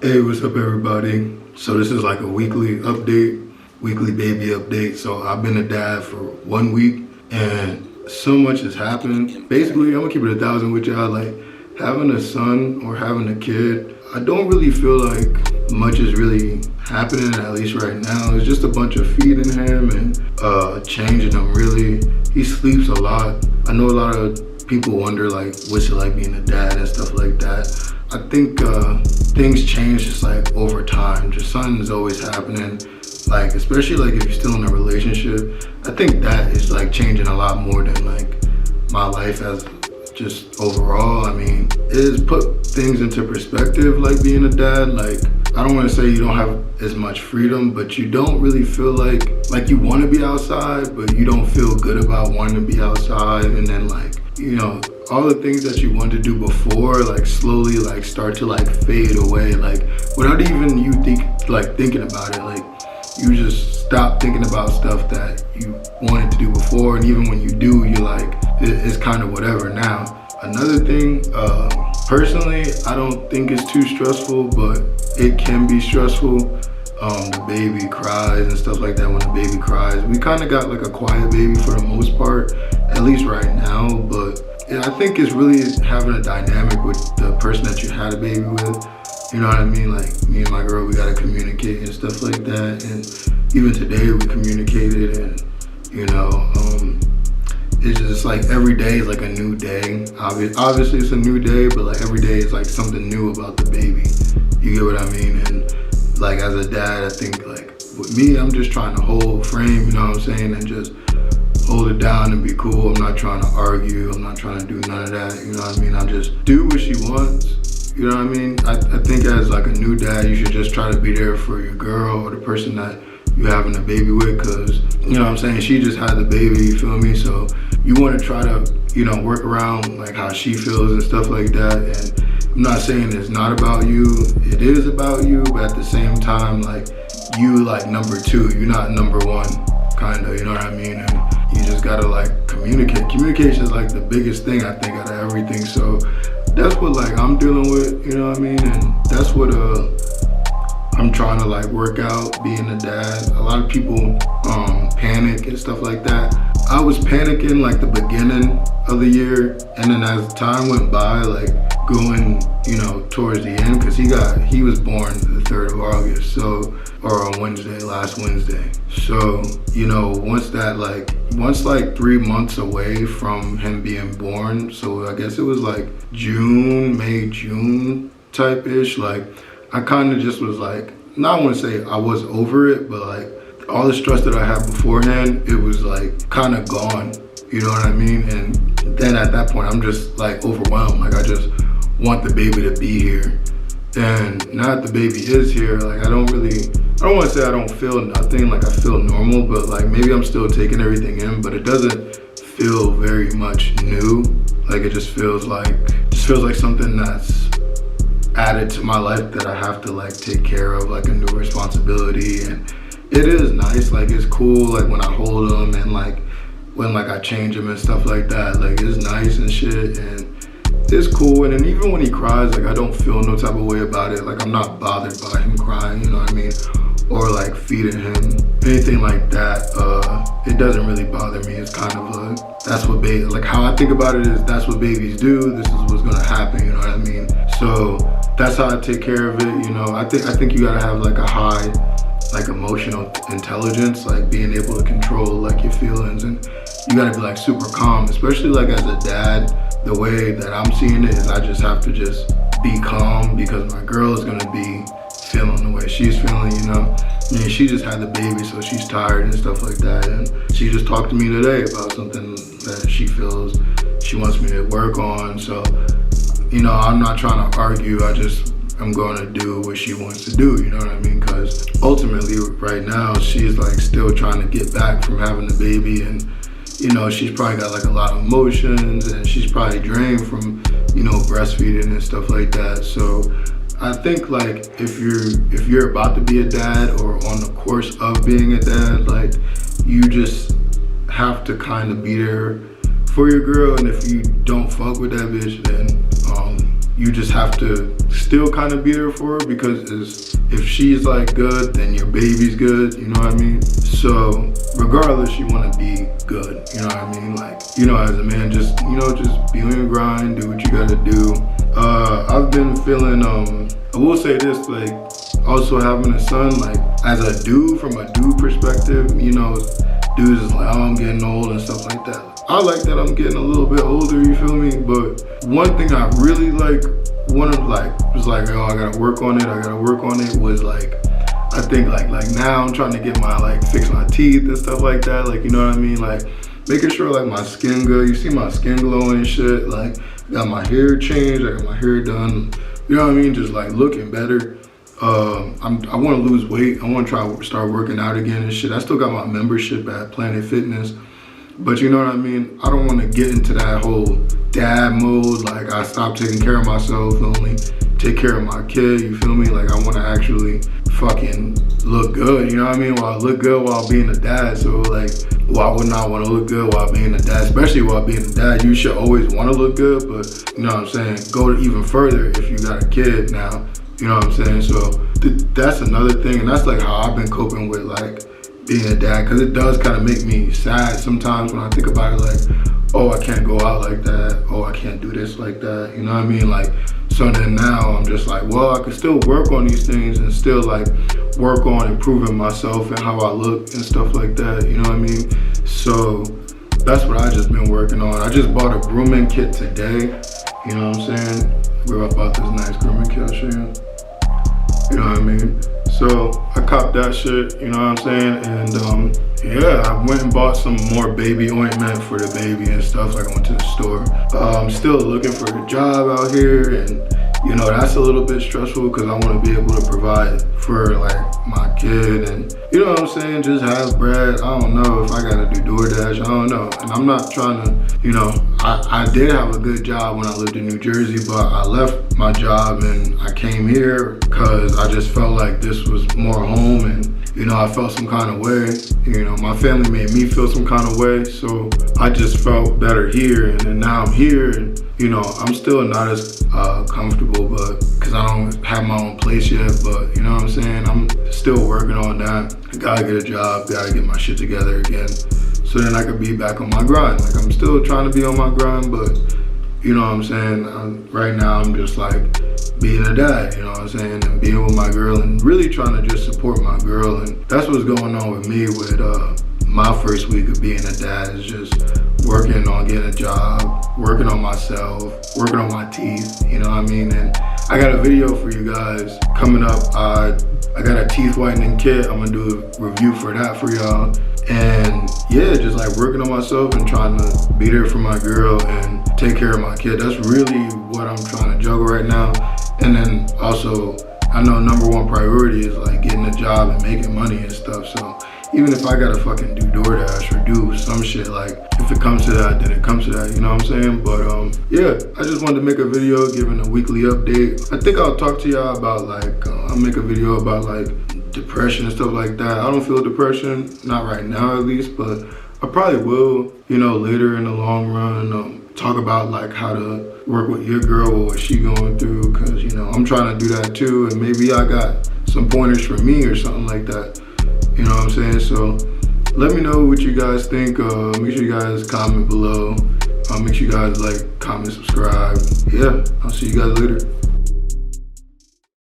Hey, what's up, everybody? So this is like a weekly update, weekly baby update. So I've been a dad for 1 week, and so much has happened. Basically, I'm gonna keep it 1,000 with y'all. Like having a son or having a kid, I don't really feel like much is really happening, at least right now. It's just a bunch of feeding him and changing him. Really, he sleeps a lot. I know a lot of people wonder like what's it like being a dad and stuff like that. I think things change just like over time. Just something's always happening. Like especially like if you're still in a relationship, I think that is like changing a lot more than like my life as just overall. I mean, it has put things into perspective, like being a dad. Like I don't want to say you don't have as much freedom, but you don't really feel like you want to be outside, but you don't feel good about wanting to be outside. And then like, you know, all the things that you wanted to do before like slowly like start to like fade away, like without even you thinking about it. Like you just stop thinking about stuff that you wanted to do before, and even when you do, you're like, it's kind of whatever now. Another thing, personally, I don't think it's too stressful, but it can be stressful. The baby cries and stuff like that. When the baby cries, we kind of got like a quiet baby for the most part, at least right now. But yeah, I think it's really having a dynamic with the person that you had a baby with. You know what I mean? Like me and my girl, we gotta communicate and stuff like that. And even today we communicated, and you know, it's just like every day is like a new day. Obviously it's a new day, but like every day is like something new about the baby. You get what I mean? And like as a dad, I think like with me, I'm just trying to hold frame, you know what I'm saying? And just hold it down and be cool. I'm not trying to argue. I'm not trying to do none of that. You know what I mean? I just do what she wants. You know what I mean? I think as like a new dad, you should just try to be there for your girl or the person that you having a baby with, cause you know what I'm saying? She just had the baby, you feel me? So you want to try to, you know, work around like how she feels and stuff like that. And I'm not saying it's not about you. It is about you, but at the same time, like you like number two, you're not number one, kind of, you know what I mean? And you just gotta like communicate. Communication is like the biggest thing I think out of everything. So that's what like I'm dealing with, you know what I mean? And that's what I'm trying to like work out being a dad. A lot of people panic and stuff like that. I was panicking like the beginning of the year, and then as time went by, like going, you know, towards the end, because he was born the 3rd of August, so, or on Wednesday, last Wednesday. So, you know, once like 3 months away from him being born, so I guess it was like May, June type ish, like I kind of just was like, not want to say I was over it, but like all the stress that I had beforehand, it was like kind of gone, you know what I mean? And then at that point, I'm just like overwhelmed. Like I just want the baby to be here. And now that the baby is here, like I don't want to say I don't feel nothing, like I feel normal, but like maybe I'm still taking everything in, but it doesn't feel very much new. Like it just feels like something that's added to my life that I have to like take care of, like a new responsibility. And it is nice, like it's cool, like when I hold him and like when like I change him and stuff like that, like it's nice and shit, and it's cool. And then even when he cries, like I don't feel no type of way about it. Like I'm not bothered by him crying, you know what I mean? Or like feeding him, anything like that. It doesn't really bother me. It's kind of that's what like how I think about it is that's what babies do. This is what's gonna happen, you know what I mean? So that's how I take care of it, you know. I think you gotta have like a high like emotional intelligence, like being able to control like your feelings, and you gotta be like super calm, especially like as a dad. The way that I'm seeing it is I just have to just be calm, because my girl is gonna be feeling the way she's feeling, you know. And she just had the baby, so she's tired and stuff like that. And she just talked to me today about something that she feels she wants me to work on. So, you know, I'm not trying to argue. I'm going to do what she wants to do, you know what I mean? Because ultimately, right now, she's like still trying to get back from having the baby, and you know, she's probably got like a lot of emotions, and she's probably drained from, you know, breastfeeding and stuff like that. So I think like if you're about to be a dad or on the course of being a dad, like you just have to kind of be there for your girl. And if you don't fuck with that bitch, then you just have to still kind of be there for her, because if she's like good, then your baby's good, you know what I mean? So regardless, you want to be good, you know what I mean? Like, you know, as a man, just be on your grind, do what you gotta do. I've been feeling, I will say this, like, also having a son, like, as a dude, from a dude perspective, you know, dudes is like, oh, I'm getting old and stuff like that. I like that I'm getting a little bit older, you feel me? But one thing I really like, was like, oh, I gotta work on it, was like, I think like now I'm trying to get my, like, fix my teeth and stuff like that, like, you know what I mean? Like, making sure, like, my skin good. You see my skin glowing and shit. Like, got my hair changed, I got my hair done, you know what I mean? Just like looking better. I want to lose weight. I want to try to start working out again and shit. I still got my membership at Planet Fitness, but you know what I mean? I don't want to get into that whole dad mode. Like, I stopped taking care of myself, only take care of my kid, you feel me? Like, I want to actually fucking look good, you know what I mean? While I look good while being a dad. So like, why wouldn't I want to look good while being a dad? Especially while being a dad, you should always want to look good, but you know what I'm saying? Go even further if you got a kid now. You know what I'm saying? So that's another thing, and that's like how I've been coping with like being a dad, because it does kind of make me sad sometimes when I think about it, like, oh, I can't go out like that, oh, I can't do this like that, you know what I mean? Like, so then now I'm just like, well, I can still work on these things and still like work on improving myself and how I look and stuff like that, you know what I mean? So that's what I just been working on. I just bought a grooming kit today, you know what I'm saying? We're about this nice grooming kit, I'll show you. You know what I mean? So I copped that shit, you know what I'm saying? And yeah, I went and bought some more baby ointment for the baby and stuff. Like, I went to the store. I'm still looking for a job out here, and you know, that's a little bit stressful because I want to be able to provide for like my kid, and you know what I'm saying, just have bread. I don't know if I gotta do DoorDash, I don't know. And I'm not trying to, you know, I did have a good job when I lived in New Jersey, but I left my job and I came here because I just felt like this was more home, and you know, I felt some kind of way. You know, my family made me feel some kind of way, so I just felt better here. And then now I'm here, and you know, I'm still not as comfortable, but because I don't have my own place yet, but you know what I'm saying, I'm still working on that. I gotta get a job, gotta get my shit together again, so then I could be back on my grind. Like, I'm still trying to be on my grind, but you know what I'm saying, right now I'm just like being a dad, you know what I'm saying, and being with my girl and really trying to just support my girl. And that's what's going on with me with my first week of being a dad, is just working on getting a job, working on myself, working on my teeth, you know what I mean? And I got a video for you guys coming up. I got a teeth whitening kit. I'm gonna do a review for that for y'all. And yeah, just like working on myself and trying to be there for my girl and take care of my kid. That's really what I'm trying to juggle right now. And then also, I know #1 priority is like getting a job and making money and stuff. So even if I gotta fucking do DoorDash or do some shit, like, if it comes to that, then it comes to that, you know what I'm saying? But yeah, I just wanted to make a video giving a weekly update. I think I'll talk to y'all about like, I'll make a video about like depression and stuff like that. I don't feel depression, not right now at least, but I probably will, you know, later in the long run. Talk about like how to work with your girl or what she going through, because you know, I'm trying to do that too, and maybe I got some pointers for me or something like that, you know what I'm saying? So let me know what you guys think. Make sure you guys comment below. Make sure you guys like, comment, subscribe. Yeah, I'll see you guys later.